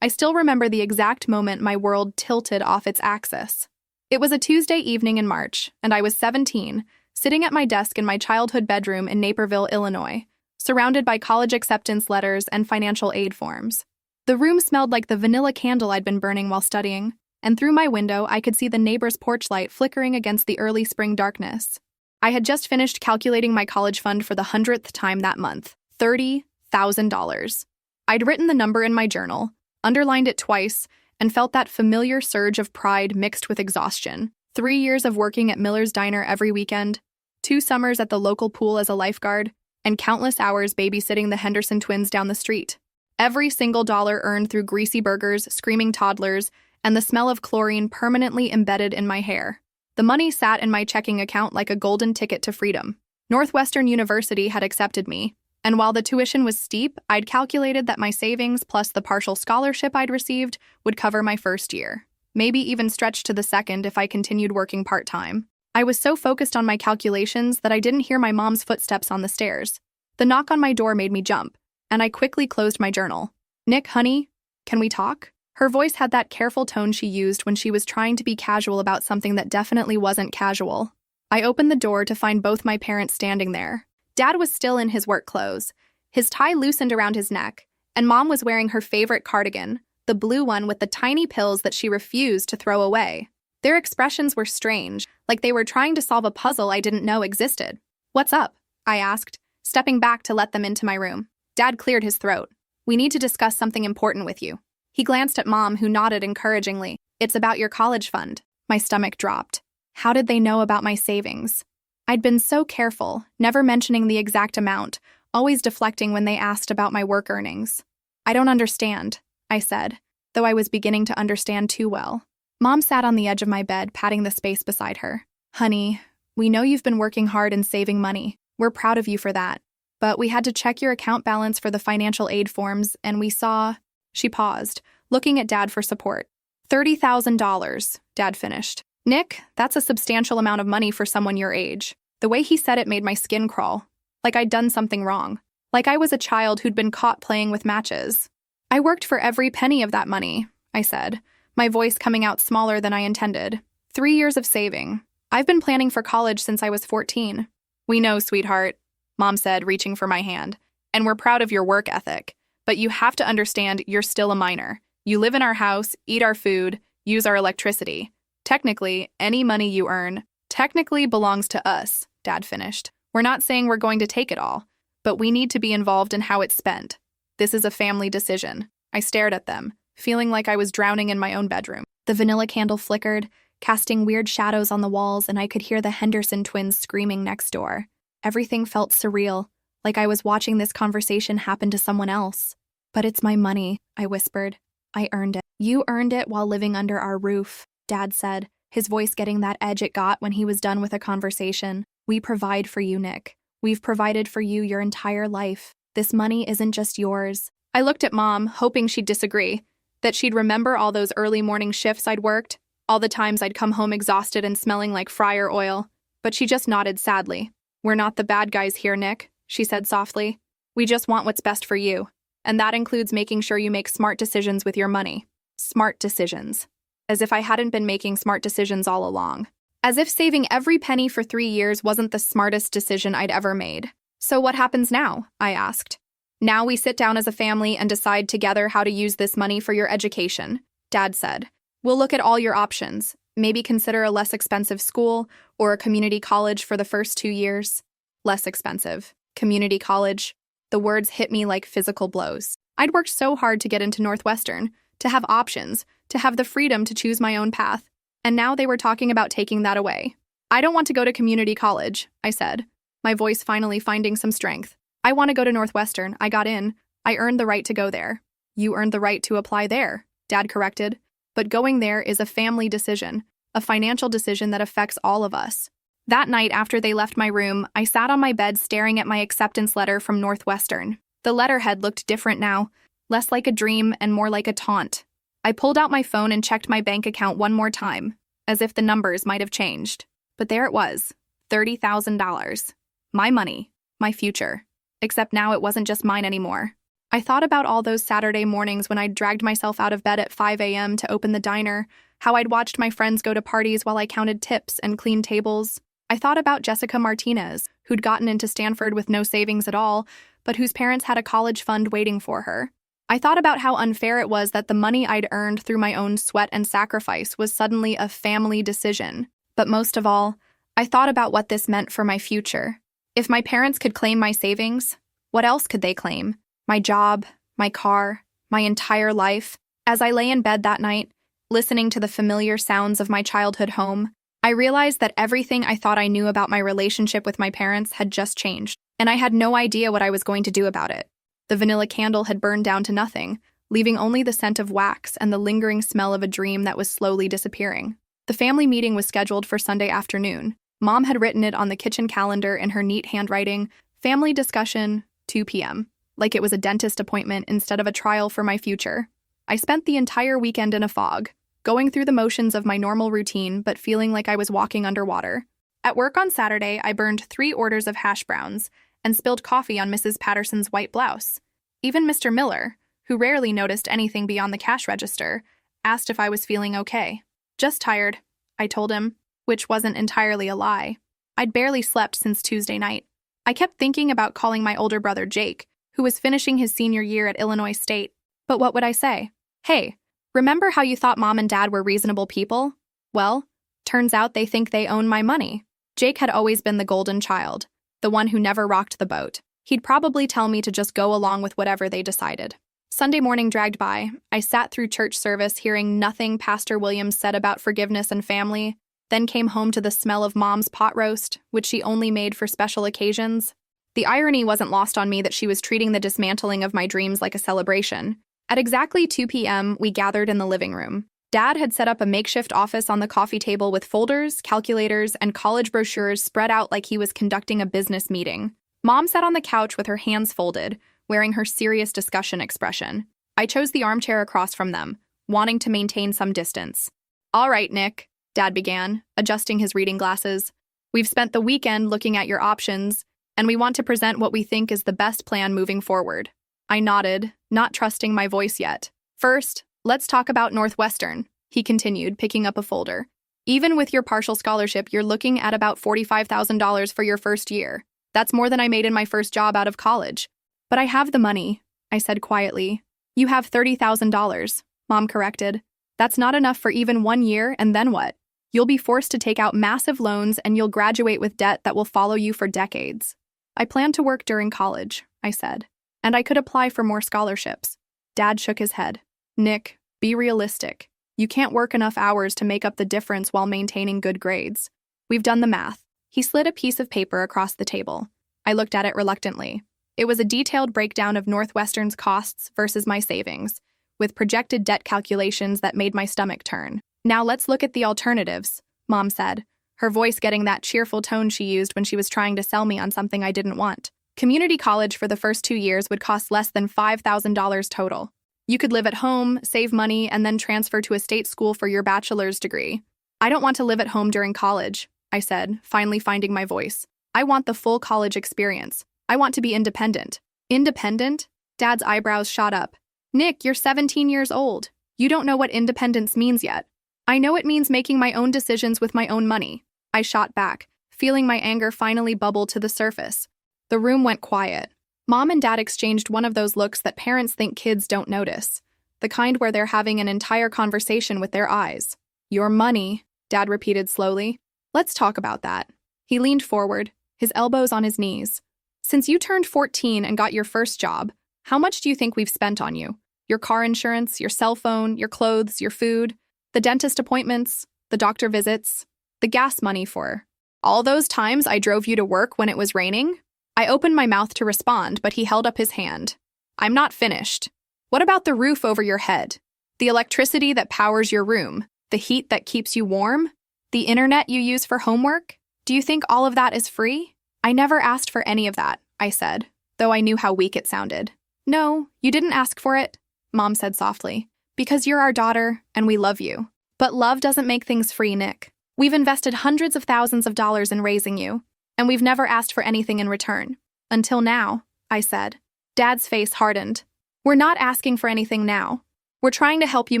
I still remember the exact moment my world tilted off its axis. It was a Tuesday evening in March, and I was 17, sitting at my desk in my childhood bedroom in Naperville, Illinois, surrounded by college acceptance letters and financial aid forms. The room smelled like the vanilla candle I'd been burning while studying, and through my window I could see the neighbor's porch light flickering against the early spring darkness. I had just finished calculating my college fund for the 100th time that month, $30,000. I'd written the number in my journal, underlined it twice, and felt that familiar surge of pride mixed with exhaustion. 3 years of working at Miller's Diner every weekend, 2 summers at the local pool as a lifeguard, and countless hours babysitting the Henderson twins down the street. Every single dollar earned through greasy burgers, screaming toddlers, and the smell of chlorine permanently embedded in my hair. The money sat in my checking account like a golden ticket to freedom. Northwestern University had accepted me, and while the tuition was steep, I'd calculated that my savings plus the partial scholarship I'd received would cover my first year, maybe even stretch to the second if I continued working part-time. I was so focused on my calculations that I didn't hear my mom's footsteps on the stairs. The knock on my door made me jump, and I quickly closed my journal. "Nick, honey, can we talk?" Her voice had that careful tone she used when she was trying to be casual about something that definitely wasn't casual. I opened the door to find both my parents standing there. Dad was still in his work clothes, his tie loosened around his neck, and Mom was wearing her favorite cardigan, the blue one with the tiny pills that she refused to throw away. Their expressions were strange, like they were trying to solve a puzzle I didn't know existed. "What's up?" I asked, stepping back to let them into my room. Dad cleared his throat. "We need to discuss something important with you." He glanced at Mom, who nodded encouragingly. "It's about your college fund." My stomach dropped. How did they know about my savings? I'd been so careful, never mentioning the exact amount, always deflecting when they asked about my work earnings. "I don't understand," I said, though I was beginning to understand too well. Mom sat on the edge of my bed, patting the space beside her. "Honey, we know you've been working hard and saving money. We're proud of you for that. But we had to check your account balance for the financial aid forms, and we saw..." She paused, looking at Dad for support. $30,000, Dad finished. "Nick, that's a substantial amount of money for someone your age." The way he said it made my skin crawl, like I'd done something wrong, like I was a child who'd been caught playing with matches. "I worked for every penny of that money," I said, my voice coming out smaller than I intended. 3 years of saving. I've been planning for college since I was 14. "We know, sweetheart," Mom said, reaching for my hand. "And we're proud of your work ethic. But you have to understand you're still a minor. You live in our house, eat our food, use our electricity. Technically, any money you earn technically belongs to us," Dad finished. "We're not saying we're going to take it all, but we need to be involved in how it's spent. This is a family decision." I stared at them, feeling like I was drowning in my own bedroom. The vanilla candle flickered, casting weird shadows on the walls, and I could hear the Henderson twins screaming next door. Everything felt surreal, like I was watching this conversation happen to someone else. "But it's my money," I whispered. "I earned it." "You earned it while living under our roof," Dad said, his voice getting that edge it got when he was done with a conversation. "We provide for you, Nick. We've provided for you your entire life. This money isn't just yours." I looked at Mom, hoping she'd disagree, that she'd remember all those early morning shifts I'd worked, all the times I'd come home exhausted and smelling like fryer oil, but she just nodded sadly. "We're not the bad guys here, Nick," she said softly. "We just want what's best for you, and that includes making sure you make smart decisions with your money." Smart decisions. As if I hadn't been making smart decisions all along. As if saving every penny for 3 years wasn't the smartest decision I'd ever made. "So what happens now?" I asked. "Now we sit down as a family and decide together how to use this money for your education," Dad said. "We'll look at all your options, maybe consider a less expensive school or a community college for the first 2 years. Less expensive. Community college. The words hit me like physical blows. I'd worked so hard to get into Northwestern, to have options, to have the freedom to choose my own path, and now they were talking about taking that away. "I don't want to go to community college," I said, my voice finally finding some strength. "I want to go to Northwestern. I got in. I earned the right to go there." "You earned the right to apply there," Dad corrected. "But going there is a family decision, a financial decision that affects all of us." That night after they left my room, I sat on my bed staring at my acceptance letter from Northwestern. The letterhead looked different now, less like a dream and more like a taunt. I pulled out my phone and checked my bank account one more time, as if the numbers might have changed. But there it was, $30,000. My money, my future. Except now it wasn't just mine anymore. I thought about all those Saturday mornings when I'd dragged myself out of bed at 5 a.m. to open the diner, how I'd watched my friends go to parties while I counted tips and cleaned tables. I thought about Jessica Martinez, who'd gotten into Stanford with no savings at all, but whose parents had a college fund waiting for her. I thought about how unfair it was that the money I'd earned through my own sweat and sacrifice was suddenly a family decision. But most of all, I thought about what this meant for my future. If my parents could claim my savings, what else could they claim? My job, my car, my entire life. As I lay in bed that night, listening to the familiar sounds of my childhood home, I realized that everything I thought I knew about my relationship with my parents had just changed, and I had no idea what I was going to do about it. The vanilla candle had burned down to nothing, leaving only the scent of wax and the lingering smell of a dream that was slowly disappearing. The family meeting was scheduled for Sunday afternoon. Mom had written it on the kitchen calendar in her neat handwriting, family discussion, 2 p.m., like it was a dentist appointment instead of a trial for my future. I spent the entire weekend in a fog, going through the motions of my normal routine but feeling like I was walking underwater. At work on Saturday, I burned 3 orders of hash browns and spilled coffee on Mrs. Patterson's white blouse. Even Mr. Miller, who rarely noticed anything beyond the cash register, asked if I was feeling okay. Just tired, I told him, which wasn't entirely a lie. I'd barely slept since Tuesday night. I kept thinking about calling my older brother Jake, who was finishing his senior year at Illinois State. But what would I say? Hey, remember how you thought Mom and Dad were reasonable people? Well, turns out they think they own my money. Jake had always been the golden child, the one who never rocked the boat. He'd probably tell me to just go along with whatever they decided. Sunday morning dragged by. I sat through church service hearing nothing Pastor Williams said about forgiveness and family, then came home to the smell of Mom's pot roast, which she only made for special occasions. The irony wasn't lost on me that she was treating the dismantling of my dreams like a celebration. At exactly 2 p.m., we gathered in the living room. Dad had set up a makeshift office on the coffee table with folders, calculators, and college brochures spread out like he was conducting a business meeting. Mom sat on the couch with her hands folded, wearing her serious discussion expression. I chose the armchair across from them, wanting to maintain some distance. All right, Nick, Dad began, adjusting his reading glasses. We've spent the weekend looking at your options, and we want to present what we think is the best plan moving forward. I nodded, not trusting my voice yet. First, let's talk about Northwestern, he continued, picking up a folder. Even with your partial scholarship, you're looking at about $45,000 for your first year. That's more than I made in my first job out of college. But I have the money, I said quietly. You have $30,000, Mom corrected. That's not enough for even 1 year, and then what? You'll be forced to take out massive loans and you'll graduate with debt that will follow you for decades. I plan to work during college, I said, and I could apply for more scholarships. Dad shook his head. Nick, be realistic. You can't work enough hours to make up the difference while maintaining good grades. We've done the math. He slid a piece of paper across the table. I looked at it reluctantly. It was a detailed breakdown of Northwestern's costs versus my savings, with projected debt calculations that made my stomach turn. Now let's look at the alternatives, Mom said, her voice getting that cheerful tone she used when she was trying to sell me on something I didn't want. Community college for the first 2 years would cost less than $5,000 total. You could live at home, save money, and then transfer to a state school for your bachelor's degree. I don't want to live at home during college, I said, finally finding my voice. I want the full college experience. I want to be independent. Independent? Dad's eyebrows shot up. Nick, you're 17 years old. You don't know what independence means yet. I know it means making my own decisions with my own money. I shot back, feeling my anger finally bubble to the surface. The room went quiet. Mom and Dad exchanged one of those looks that parents think kids don't notice, the kind where they're having an entire conversation with their eyes. Your money, Dad repeated slowly. Let's talk about that. He leaned forward, his elbows on his knees. Since you turned 14 and got your first job, how much do you think we've spent on you? Your car insurance, your cell phone, your clothes, your food, the dentist appointments, the doctor visits, the gas money for all those times I drove you to work when it was raining? I opened my mouth to respond, but he held up his hand. I'm not finished. What about the roof over your head? The electricity that powers your room? The heat that keeps you warm? The internet you use for homework? Do you think all of that is free? I never asked for any of that, I said, though I knew how weak it sounded. No, you didn't ask for it, Mom said softly, because you're our daughter and we love you. But love doesn't make things free, Nick. We've invested hundreds of thousands of dollars in raising you, and we've never asked for anything in return. Until now, I said. Dad's face hardened. We're not asking for anything now. We're trying to help you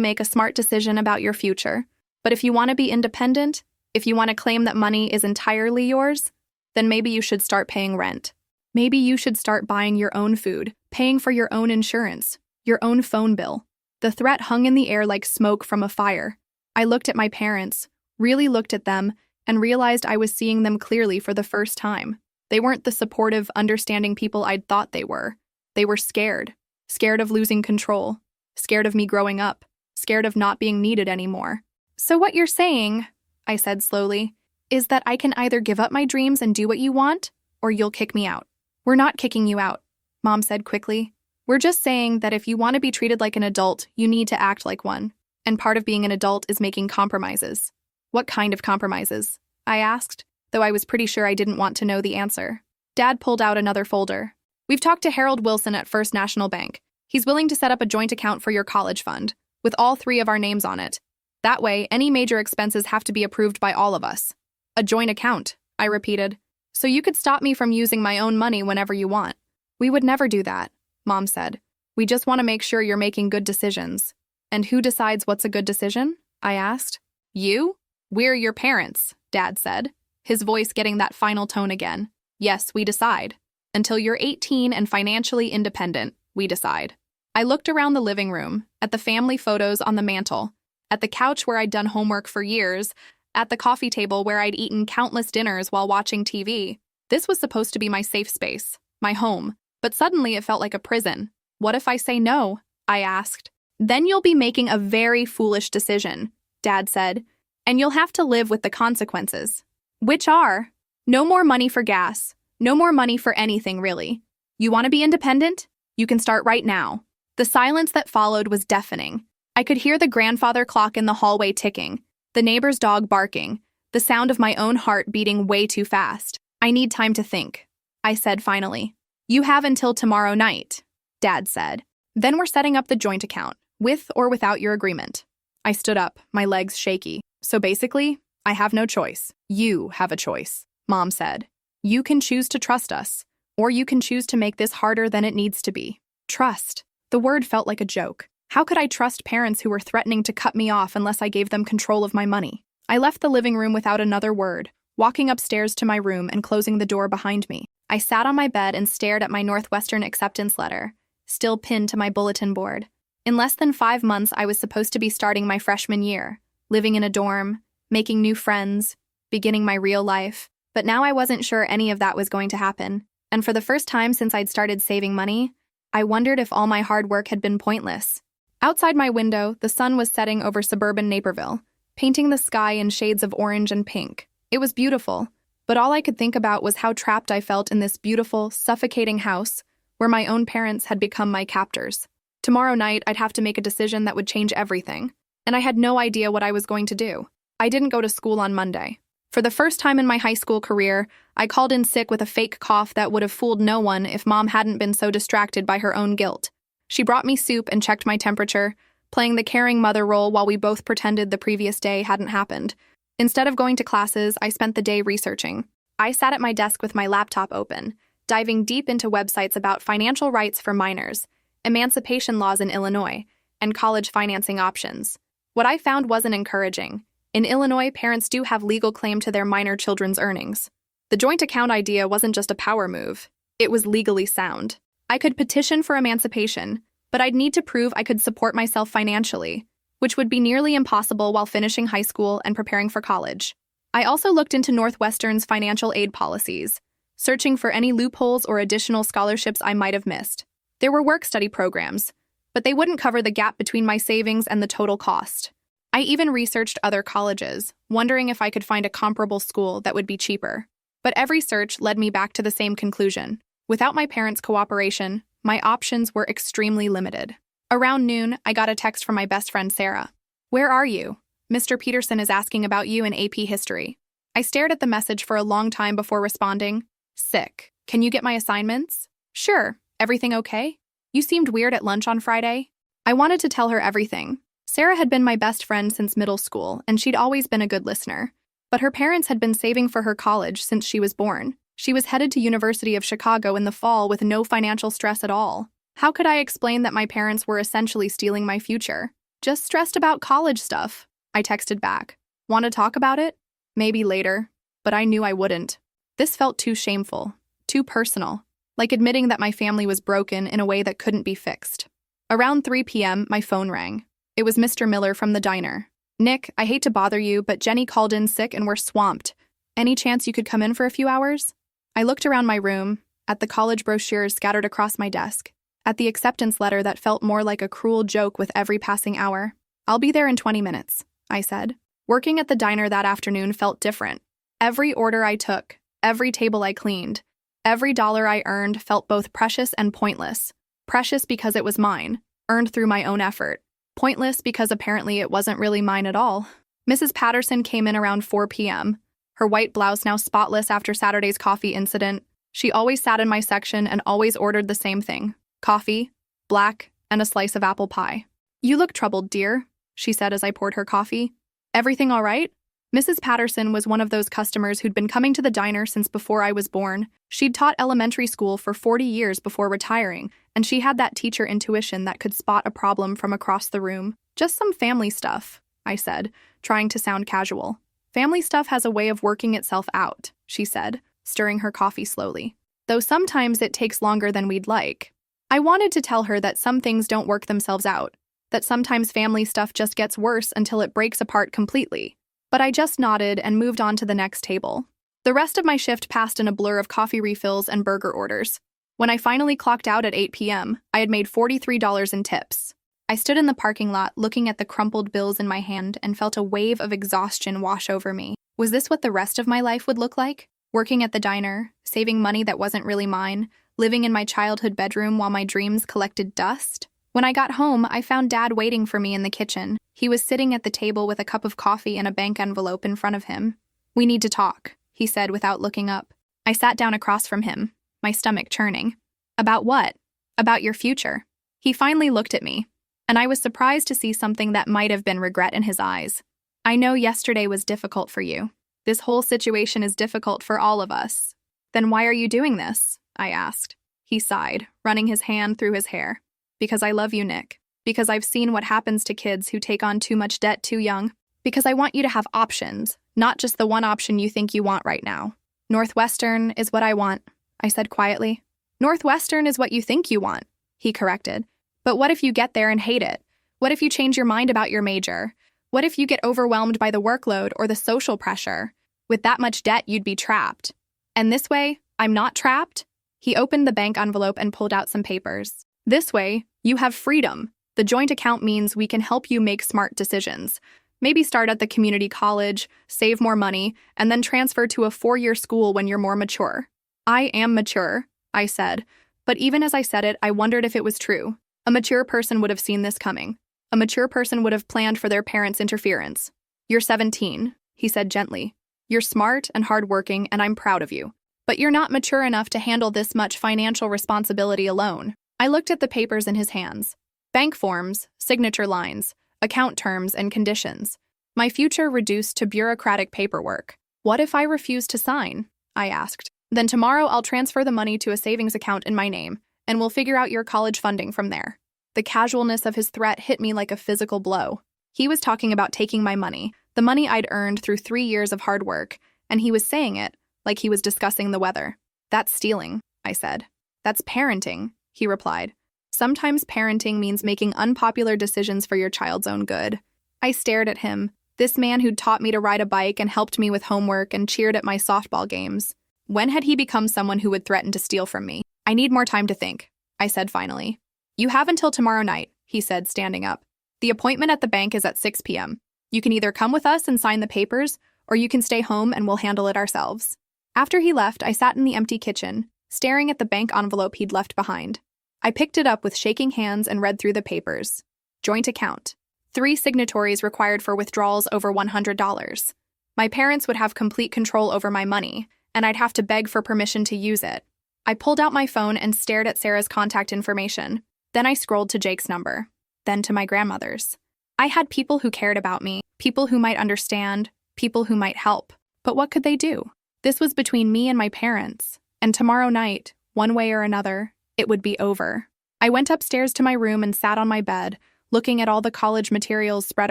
make a smart decision about your future. But if you want to be independent, if you want to claim that money is entirely yours, then maybe you should start paying rent. Maybe you should start buying your own food, paying for your own insurance, your own phone bill. The threat hung in the air like smoke from a fire. I looked at my parents, really looked at them, and realized I was seeing them clearly for the first time. They weren't the supportive, understanding people I'd thought they were. They were scared. Scared of losing control. Scared of me growing up. Scared of not being needed anymore. So what you're saying, I said slowly, is that I can either give up my dreams and do what you want, or you'll kick me out. We're not kicking you out, Mom said quickly. We're just saying that if you want to be treated like an adult, you need to act like one. And part of being an adult is making compromises. What kind of compromises? I asked, though I was pretty sure I didn't want to know the answer. Dad pulled out another folder. We've talked to Harold Wilson at First National Bank. He's willing to set up a joint account for your college fund, with all three of our names on it. That way, any major expenses have to be approved by all of us. A joint account, I repeated. So you could stop me from using my own money whenever you want. We would never do that, Mom said. We just want to make sure you're making good decisions. And who decides what's a good decision? I asked. You? We're your parents, Dad said, his voice getting that final tone again. Yes, we decide. Until you're 18 and financially independent, we decide. I looked around the living room, at the family photos on the mantle, at the couch where I'd done homework for years, at the coffee table where I'd eaten countless dinners while watching TV. This was supposed to be my safe space, my home, but suddenly it felt like a prison. What if I say no? I asked. Then you'll be making a very foolish decision, Dad said, and you'll have to live with the consequences. Which are, no more money for gas, no more money for anything really. You want to be independent? You can start right now. The silence that followed was deafening. I could hear the grandfather clock in the hallway ticking, the neighbor's dog barking, the sound of my own heart beating way too fast. I need time to think, I said finally. You have until tomorrow night, Dad said. Then we're setting up the joint account, with or without your agreement. I stood up, my legs shaky. So basically, I have no choice. You have a choice, Mom said. You can choose to trust us, or you can choose to make this harder than it needs to be. Trust. The word felt like a joke. How could I trust parents who were threatening to cut me off unless I gave them control of my money? I left the living room without another word, walking upstairs to my room and closing the door behind me. I sat on my bed and stared at my Northwestern acceptance letter, still pinned to my bulletin board. In less than 5 months, I was supposed to be starting my freshman year, living in a dorm, making new friends, beginning my real life. But now I wasn't sure any of that was going to happen. And for the first time since I'd started saving money, I wondered if all my hard work had been pointless. Outside my window, the sun was setting over suburban Naperville, painting the sky in shades of orange and pink. It was beautiful, but all I could think about was how trapped I felt in this beautiful, suffocating house where my own parents had become my captors. Tomorrow night, I'd have to make a decision that would change everything, and I had no idea what I was going to do. I didn't go to school on Monday. For the first time in my high school career, I called in sick with a fake cough that would have fooled no one if Mom hadn't been so distracted by her own guilt. She brought me soup and checked my temperature, playing the caring mother role while we both pretended the previous day hadn't happened. Instead of going to classes, I spent the day researching. I sat at my desk with my laptop open, diving deep into websites about financial rights for minors, emancipation laws in Illinois, and college financing options. What I found wasn't encouraging. In Illinois, parents do have legal claim to their minor children's earnings. The joint account idea wasn't just a power move. It was legally sound. I could petition for emancipation, but I'd need to prove I could support myself financially, which would be nearly impossible while finishing high school and preparing for college. I also looked into Northwestern's financial aid policies, searching for any loopholes or additional scholarships I might have missed. There were work-study programs, but they wouldn't cover the gap between my savings and the total cost. I even researched other colleges, wondering if I could find a comparable school that would be cheaper. But every search led me back to the same conclusion. Without my parents' cooperation, my options were extremely limited. Around noon, I got a text from my best friend Sarah. "Where are you? Mr. Peterson is asking about you in AP History." I stared at the message for a long time before responding. "Sick. Can you get my assignments?" "Sure. Everything okay? You seemed weird at lunch on Friday." I wanted to tell her everything. Sarah had been my best friend since middle school, and she'd always been a good listener. But her parents had been saving for her college since she was born. She was headed to University of Chicago in the fall with no financial stress at all. How could I explain that my parents were essentially stealing my future? Just stressed about college stuff. I texted back. Want to talk about it? Maybe later. But I knew I wouldn't. This felt too shameful, too personal, like admitting that my family was broken in a way that couldn't be fixed. Around 3 p.m., my phone rang. It was Mr. Miller from the diner. "Nick, I hate to bother you, but Jenny called in sick and we're swamped. Any chance you could come in for a few hours?" I looked around my room, at the college brochures scattered across my desk, at the acceptance letter that felt more like a cruel joke with every passing hour. "I'll be there in 20 minutes, I said. Working at the diner that afternoon felt different. Every order I took, every table I cleaned, every dollar I earned felt both precious and pointless. Precious because it was mine, earned through my own effort. Pointless because apparently it wasn't really mine at all. Mrs. Patterson came in around 4 p.m., her white blouse now spotless after Saturday's coffee incident. She always sat in my section and always ordered the same thing: coffee, black, and a slice of apple pie. "You look troubled, dear," she said as I poured her coffee. "Everything all right?" Mrs. Patterson was one of those customers who'd been coming to the diner since before I was born. She'd taught elementary school for 40 years before retiring, and she had that teacher intuition that could spot a problem from across the room. "Just some family stuff," I said, trying to sound casual. "Family stuff has a way of working itself out," she said, stirring her coffee slowly. "Though sometimes it takes longer than we'd like." I wanted to tell her that some things don't work themselves out, that sometimes family stuff just gets worse until it breaks apart completely. But I just nodded and moved on to the next table. The rest of my shift passed in a blur of coffee refills and burger orders. When I finally clocked out at 8 p.m., I had made $43 in tips. I stood in the parking lot looking at the crumpled bills in my hand and felt a wave of exhaustion wash over me. Was this what the rest of my life would look like? Working at the diner, saving money that wasn't really mine, living in my childhood bedroom while my dreams collected dust? When I got home, I found Dad waiting for me in the kitchen. He was sitting at the table with a cup of coffee and a bank envelope in front of him. "We need to talk," he said without looking up. I sat down across from him, my stomach churning. "About what?" "About your future." He finally looked at me, and I was surprised to see something that might have been regret in his eyes. "I know yesterday was difficult for you. This whole situation is difficult for all of us." "Then why are you doing this?" I asked. He sighed, running his hand through his hair. "Because I love you, Nick. Because I've seen what happens to kids who take on too much debt too young. Because I want you to have options, not just the one option you think you want right now." "Northwestern is what I want," I said quietly. "Northwestern is what you think you want," he corrected. "But what if you get there and hate it? What if you change your mind about your major? What if you get overwhelmed by the workload or the social pressure? With that much debt, you'd be trapped. And this way, I'm not trapped." He opened the bank envelope and pulled out some papers. "This way, you have freedom. The joint account means we can help you make smart decisions. Maybe start at the community college, save more money, and then transfer to a 4-year school when you're more mature." "I am mature," I said, but even as I said it, I wondered if it was true. A mature person would have seen this coming. A mature person would have planned for their parents' interference. "You're 17, he said gently. "You're smart and hardworking, and I'm proud of you. But you're not mature enough to handle this much financial responsibility alone." I looked at the papers in his hands. Bank forms, signature lines, account terms and conditions. My future reduced to bureaucratic paperwork. "What if I refuse to sign?" I asked. "Then tomorrow I'll transfer the money to a savings account in my name, and we'll figure out your college funding from there." The casualness of his threat hit me like a physical blow. He was talking about taking my money, the money I'd earned through 3 years of hard work, and he was saying it like he was discussing the weather. "That's stealing," I said. "That's parenting," he replied. "Sometimes parenting means making unpopular decisions for your child's own good." I stared at him, this man who'd taught me to ride a bike and helped me with homework and cheered at my softball games. When had he become someone who would threaten to steal from me? "I need more time to think," I said finally. "You have until tomorrow night," he said, standing up. "The appointment at the bank is at 6 p.m. You can either come with us and sign the papers, or you can stay home and we'll handle it ourselves." After he left, I sat in the empty kitchen, staring at the bank envelope he'd left behind. I picked it up with shaking hands and read through the papers. Joint account. 3 signatories required for withdrawals over $100. My parents would have complete control over my money, and I'd have to beg for permission to use it. I pulled out my phone and stared at Sarah's contact information. Then I scrolled to Jake's number, then to my grandmother's. I had people who cared about me, people who might understand, people who might help. But what could they do? This was between me and my parents, and tomorrow night, one way or another, it would be over. I went upstairs to my room and sat on my bed, looking at all the college materials spread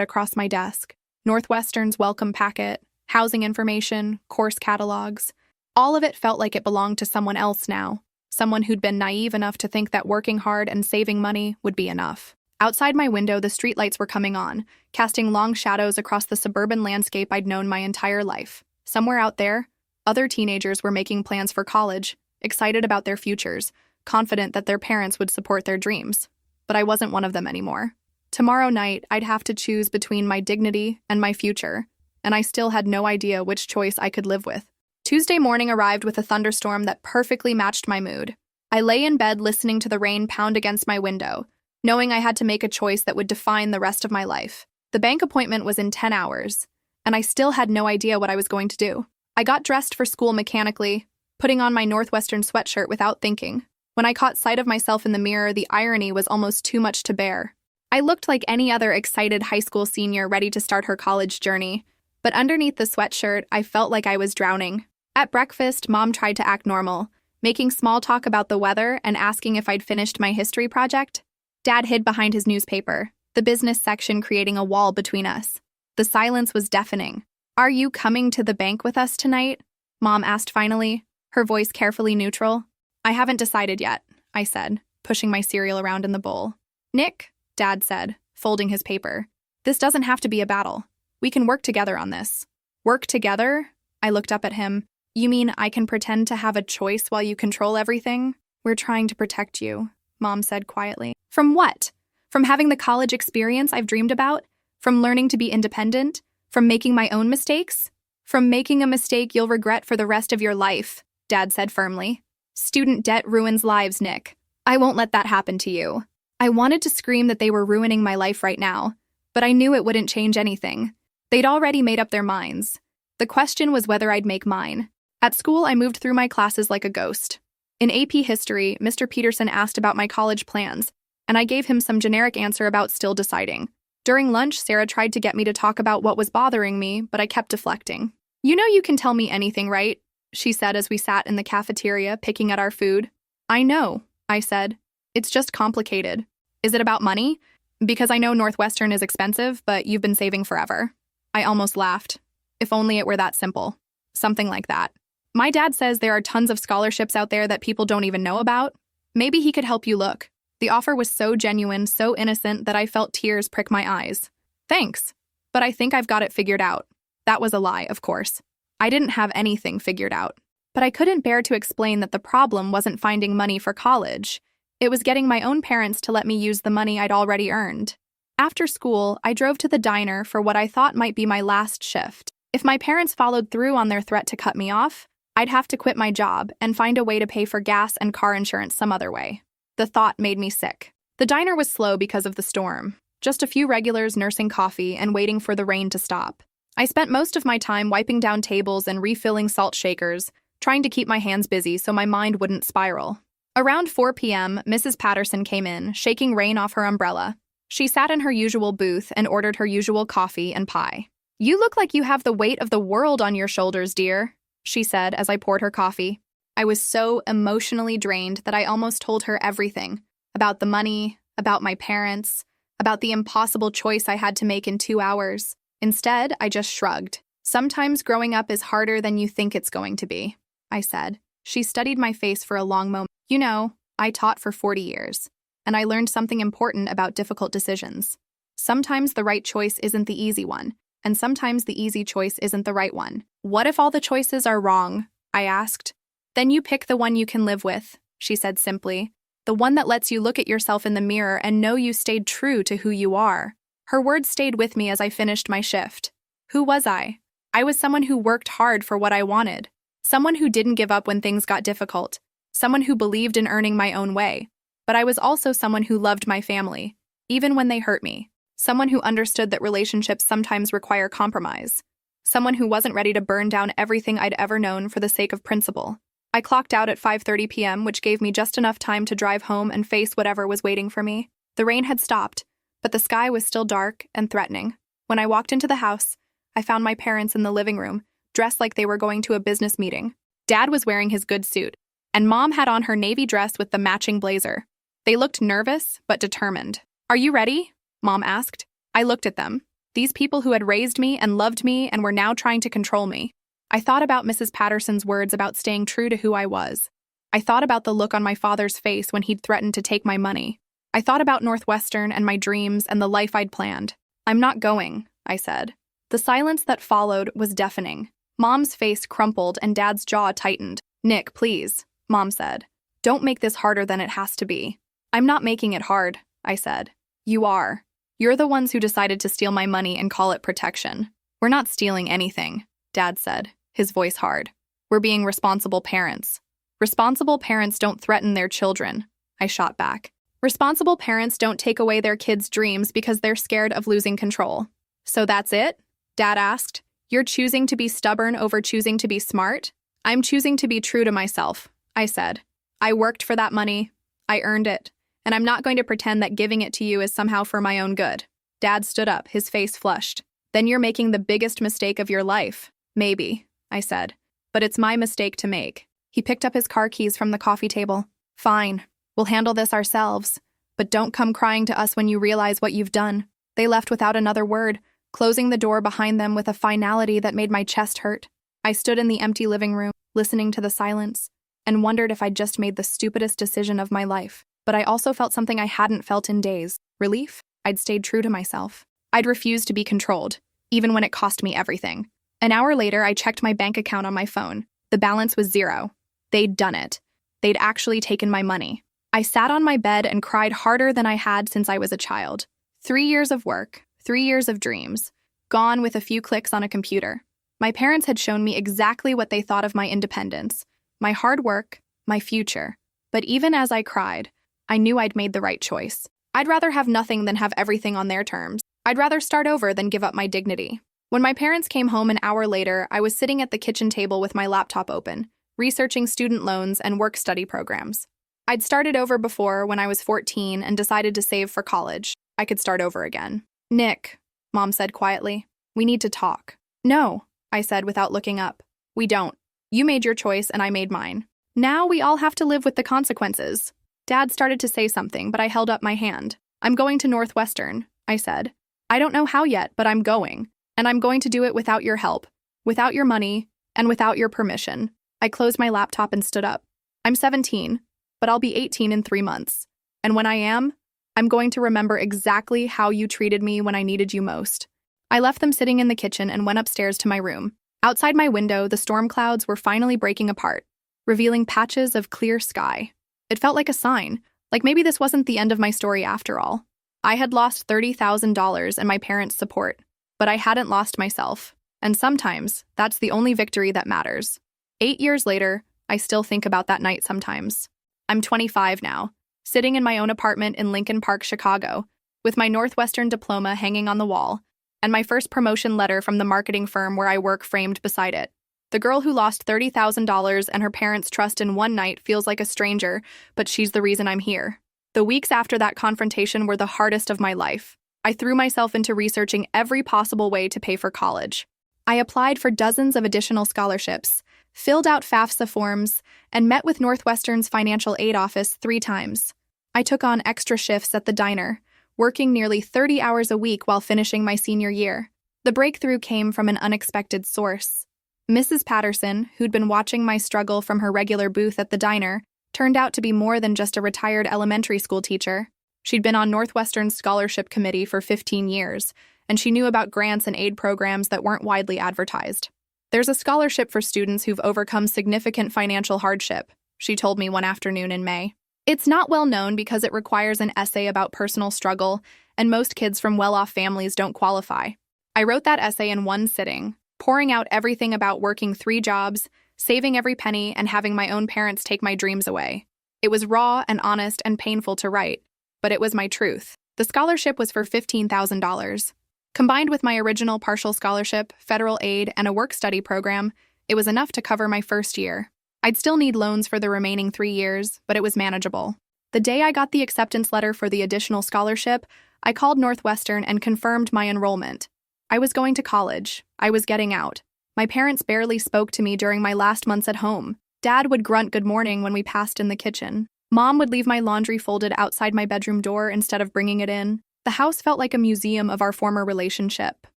across my desk. Northwestern's welcome packet, housing information, course catalogs. All of it felt like it belonged to someone else now, someone who'd been naive enough to think that working hard and saving money would be enough. Outside my window, the streetlights were coming on, casting long shadows across the suburban landscape I'd known my entire life. Somewhere out there, other teenagers were making plans for college, excited about their futures, confident that their parents would support their dreams. But I wasn't one of them anymore. Tomorrow night, I'd have to choose between my dignity and my future, and I still had no idea which choice I could live with. Tuesday morning arrived with a thunderstorm that perfectly matched my mood. I lay in bed listening to the rain pound against my window, knowing I had to make a choice that would define the rest of my life. The bank appointment was in 10 hours, and I still had no idea what I was going to do. I got dressed for school mechanically, putting on my Northwestern sweatshirt without thinking. When I caught sight of myself in the mirror, the irony was almost too much to bear. I looked like any other excited high school senior ready to start her college journey, but underneath the sweatshirt, I felt like I was drowning. At breakfast, Mom tried to act normal, making small talk about the weather and asking if I'd finished my history project. Dad hid behind his newspaper, the business section creating a wall between us. The silence was deafening. "Are you coming to the bank with us tonight?" Mom asked finally, her voice carefully neutral. "I haven't decided yet," I said, pushing my cereal around in the bowl. "Nick," Dad said, folding his paper, "this doesn't have to be a battle. We can work together on this." "Work together?" I looked up at him. "You mean I can pretend to have a choice while you control everything?" "We're trying to protect you," Mom said quietly. "From what? From having the college experience I've dreamed about? From learning to be independent? From making my own mistakes? From making a mistake you'll regret for the rest of your life," Dad said firmly. "Student debt ruins lives, Nick. I won't let that happen to you." I wanted to scream that they were ruining my life right now, but I knew it wouldn't change anything. They'd already made up their minds. The question was whether I'd make mine. At school, I moved through my classes like a ghost. In AP History, Mr. Peterson asked about my college plans, and I gave him some generic answer about still deciding. During lunch, Sarah tried to get me to talk about what was bothering me, but I kept deflecting. "You know you can tell me anything, right?" she said as we sat in the cafeteria picking at our food. "I know," I said. "It's just complicated." "Is it about money? Because I know Northwestern is expensive, but you've been saving forever." I almost laughed. If only it were that simple. Something like that. "My dad says there are tons of scholarships out there that people don't even know about. Maybe he could help you look." The offer was so genuine, so innocent that I felt tears prick my eyes. "Thanks, but I think I've got it figured out." That was a lie, of course. I didn't have anything figured out. But I couldn't bear to explain that the problem wasn't finding money for college. It was getting my own parents to let me use the money I'd already earned. After school, I drove to the diner for what I thought might be my last shift. If my parents followed through on their threat to cut me off, I'd have to quit my job and find a way to pay for gas and car insurance some other way. The thought made me sick. The diner was slow because of the storm. Just a few regulars nursing coffee and waiting for the rain to stop. I spent most of my time wiping down tables and refilling salt shakers, trying to keep my hands busy so my mind wouldn't spiral. Around 4 p.m., Mrs. Patterson came in, shaking rain off her umbrella. She sat in her usual booth and ordered her usual coffee and pie. "You look like you have the weight of the world on your shoulders, dear," she said as I poured her coffee. I was so emotionally drained that I almost told her everything. About the money, about my parents, about the impossible choice I had to make in 2 hours. Instead, I just shrugged. "Sometimes growing up is harder than you think it's going to be," I said. She studied my face for a long moment. "You know, I taught for 40 years, and I learned something important about difficult decisions. Sometimes the right choice isn't the easy one, and sometimes the easy choice isn't the right one." "What if all the choices are wrong?" I asked. "Then you pick the one you can live with," she said simply. "The one that lets you look at yourself in the mirror and know you stayed true to who you are." Her words stayed with me as I finished my shift. Who was I? I was someone who worked hard for what I wanted. Someone who didn't give up when things got difficult. Someone who believed in earning my own way. But I was also someone who loved my family, even when they hurt me. Someone who understood that relationships sometimes require compromise. Someone who wasn't ready to burn down everything I'd ever known for the sake of principle. I clocked out at 5:30 p.m., which gave me just enough time to drive home and face whatever was waiting for me. The rain had stopped, but the sky was still dark and threatening. When I walked into the house, I found my parents in the living room, dressed like they were going to a business meeting. Dad was wearing his good suit, and Mom had on her navy dress with the matching blazer. They looked nervous, but determined. "Are you ready?" Mom asked. I looked at them. These people who had raised me and loved me and were now trying to control me. I thought about Mrs. Patterson's words about staying true to who I was. I thought about the look on my father's face when he'd threatened to take my money. I thought about Northwestern and my dreams and the life I'd planned. "I'm not going," I said. The silence that followed was deafening. Mom's face crumpled and Dad's jaw tightened. "Nick, please," Mom said. "Don't make this harder than it has to be." "I'm not making it hard," I said. "You are. You're the ones who decided to steal my money and call it protection." "We're not stealing anything," Dad said, his voice hard. "We're being responsible parents." "Responsible parents don't threaten their children," I shot back. "Responsible parents don't take away their kids' dreams because they're scared of losing control." "So that's it?" Dad asked. "You're choosing to be stubborn over choosing to be smart?" "I'm choosing to be true to myself," I said. "I worked for that money. I earned it. And I'm not going to pretend that giving it to you is somehow for my own good." Dad stood up, his face flushed. "Then you're making the biggest mistake of your life." "Maybe," I said. "But it's my mistake to make." He picked up his car keys from the coffee table. "Fine. We'll handle this ourselves. But don't come crying to us when you realize what you've done." They left without another word, closing the door behind them with a finality that made my chest hurt. I stood in the empty living room, listening to the silence, and wondered if I'd just made the stupidest decision of my life. But I also felt something I hadn't felt in days. Relief. I'd stayed true to myself. I'd refused to be controlled, even when it cost me everything. An hour later, I checked my bank account on my phone. The balance was 0. They'd done it. They'd actually taken my money. I sat on my bed and cried harder than I had since I was a child. 3 years of work, 3 years of dreams, gone with a few clicks on a computer. My parents had shown me exactly what they thought of my independence, my hard work, my future. But even as I cried, I knew I'd made the right choice. I'd rather have nothing than have everything on their terms. I'd rather start over than give up my dignity. When my parents came home an hour later, I was sitting at the kitchen table with my laptop open, researching student loans and work-study programs. I'd started over before when I was 14 and decided to save for college. I could start over again. "Nick," Mom said quietly, "we need to talk." "No," I said without looking up. "We don't. You made your choice and I made mine. Now we all have to live with the consequences." Dad started to say something, but I held up my hand. "I'm going to Northwestern," I said. "I don't know how yet, but I'm going. And I'm going to do it without your help, without your money, and without your permission." I closed my laptop and stood up. "I'm 17, but I'll be 18 in 3 months. And when I am, I'm going to remember exactly how you treated me when I needed you most." I left them sitting in the kitchen and went upstairs to my room. Outside my window, the storm clouds were finally breaking apart, revealing patches of clear sky. It felt like a sign, like maybe this wasn't the end of my story after all. I had lost $30,000 and my parents' support, but I hadn't lost myself. And sometimes, that's the only victory that matters. 8 years later, I still think about that night sometimes. I'm 25 now, sitting in my own apartment in Lincoln Park, Chicago, with my Northwestern diploma hanging on the wall, and my first promotion letter from the marketing firm where I work framed beside it. The girl who lost $30,000 and her parents' trust in one night feels like a stranger, but she's the reason I'm here. The weeks after that confrontation were the hardest of my life. I threw myself into researching every possible way to pay for college. I applied for dozens of additional scholarships, filled out FAFSA forms, and met with Northwestern's financial aid office 3 times. I took on extra shifts at the diner, working nearly 30 hours a week while finishing my senior year. The breakthrough came from an unexpected source. Mrs. Patterson, who'd been watching my struggle from her regular booth at the diner, turned out to be more than just a retired elementary school teacher. She'd been on Northwestern's scholarship committee for 15 years, and she knew about grants and aid programs that weren't widely advertised. "There's a scholarship for students who've overcome significant financial hardship," she told me one afternoon in May. "It's not well known because it requires an essay about personal struggle, and most kids from well-off families don't qualify." I wrote that essay in one sitting, pouring out everything about working 3 jobs, saving every penny, and having my own parents take my dreams away. It was raw and honest and painful to write, but it was my truth. The scholarship was for $15,000. Combined with my original partial scholarship, federal aid, and a work-study program, it was enough to cover my first year. I'd still need loans for the remaining 3 years, but it was manageable. The day I got the acceptance letter for the additional scholarship, I called Northwestern and confirmed my enrollment. I was going to college. I was getting out. My parents barely spoke to me during my last months at home. Dad would grunt good morning when we passed in the kitchen. Mom would leave my laundry folded outside my bedroom door instead of bringing it in. The house felt like a museum of our former relationship.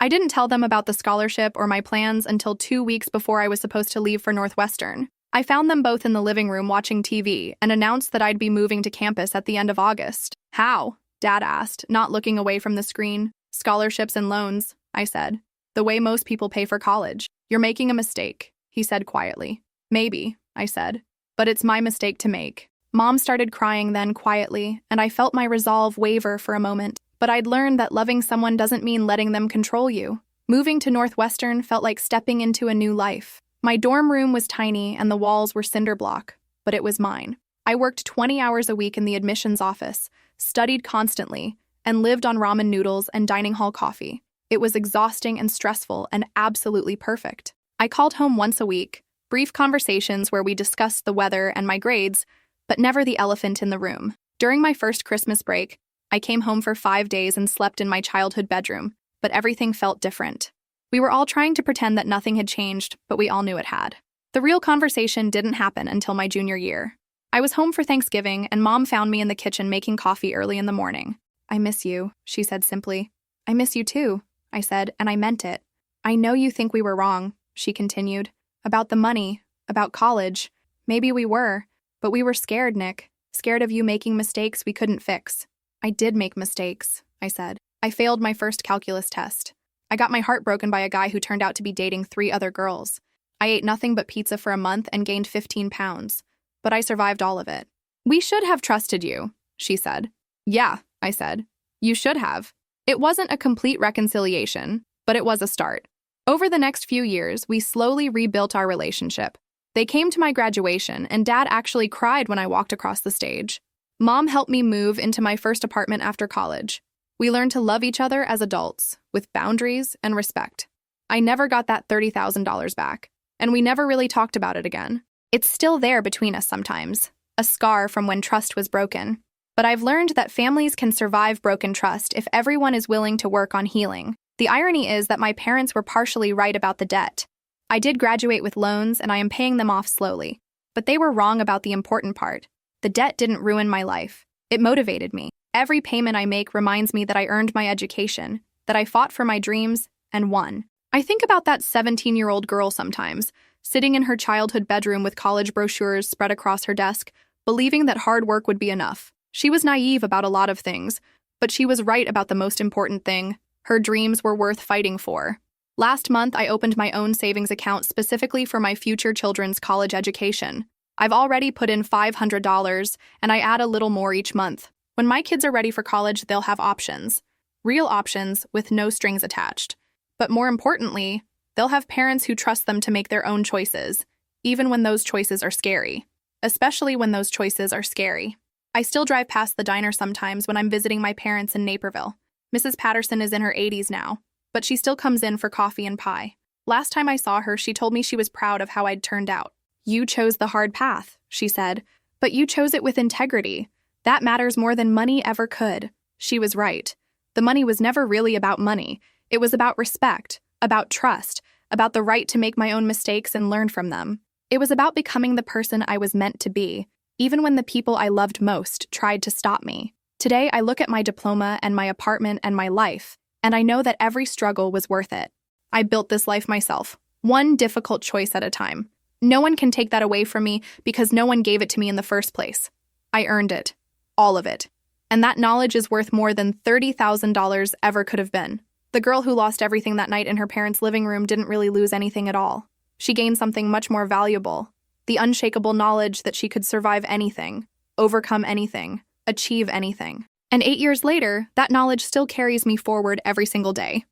I didn't tell them about the scholarship or my plans until 2 weeks before I was supposed to leave for Northwestern. I found them both in the living room watching TV and announced that I'd be moving to campus at the end of August. How? Dad asked, not looking away from the screen. Scholarships and loans, I said. The way most people pay for college. You're making a mistake, he said quietly. Maybe, I said. But it's my mistake to make. Mom started crying then quietly, and I felt my resolve waver for a moment. But I'd learned that loving someone doesn't mean letting them control you. Moving to Northwestern felt like stepping into a new life. My dorm room was tiny and the walls were cinder block, but it was mine. I worked 20 hours a week in the admissions office, studied constantly, and lived on ramen noodles and dining hall coffee. It was exhausting and stressful and absolutely perfect. I called home once a week, brief conversations where we discussed the weather and my grades, but never the elephant in the room. During my first Christmas break, I came home for 5 days and slept in my childhood bedroom, but everything felt different. We were all trying to pretend that nothing had changed, but we all knew it had. The real conversation didn't happen until my junior year. I was home for Thanksgiving, and Mom found me in the kitchen making coffee early in the morning. I miss you, she said simply. I miss you too, I said, and I meant it. I know you think we were wrong, she continued. About the money, about college. Maybe we were, but we were scared, Nick. Scared of you making mistakes we couldn't fix. I did make mistakes, I said. I failed my first calculus test. I got my heart broken by a guy who turned out to be dating 3 other girls. I ate nothing but pizza for a month and gained 15 pounds. But I survived all of it. We should have trusted you, she said. Yeah, I said. You should have. It wasn't a complete reconciliation, but it was a start. Over the next few years, we slowly rebuilt our relationship. They came to my graduation, and Dad actually cried when I walked across the stage. Mom helped me move into my first apartment after college. We learned to love each other as adults, with boundaries and respect. I never got that $30,000 back, and we never really talked about it again. It's still there between us sometimes, a scar from when trust was broken. But I've learned that families can survive broken trust if everyone is willing to work on healing. The irony is that my parents were partially right about the debt. I did graduate with loans, and I am paying them off slowly. But they were wrong about the important part. The debt didn't ruin my life. It motivated me. Every payment I make reminds me that I earned my education, that I fought for my dreams, and won. I think about that 17-year-old girl sometimes, sitting in her childhood bedroom with college brochures spread across her desk, believing that hard work would be enough. She was naive about a lot of things, but she was right about the most important thing. Her dreams were worth fighting for. Last month, I opened my own savings account specifically for my future children's college education. I've already put in $500, and I add a little more each month. When my kids are ready for college, they'll have options. Real options with no strings attached. But more importantly, they'll have parents who trust them to make their own choices, even when those choices are scary. Especially when those choices are scary. I still drive past the diner sometimes when I'm visiting my parents in Naperville. Mrs. Patterson is in her 80s now, but she still comes in for coffee and pie. Last time I saw her, she told me she was proud of how I'd turned out. You chose the hard path, she said, but you chose it with integrity. That matters more than money ever could. She was right. The money was never really about money. It was about respect, about trust, about the right to make my own mistakes and learn from them. It was about becoming the person I was meant to be, even when the people I loved most tried to stop me. Today, I look at my diploma and my apartment and my life, and I know that every struggle was worth it. I built this life myself, one difficult choice at a time. No one can take that away from me because no one gave it to me in the first place. I earned it. All of it. And that knowledge is worth more than $30,000 ever could have been. The girl who lost everything that night in her parents' living room didn't really lose anything at all. She gained something much more valuable. The unshakable knowledge that she could survive anything, overcome anything, achieve anything. And 8 years later, that knowledge still carries me forward every single day.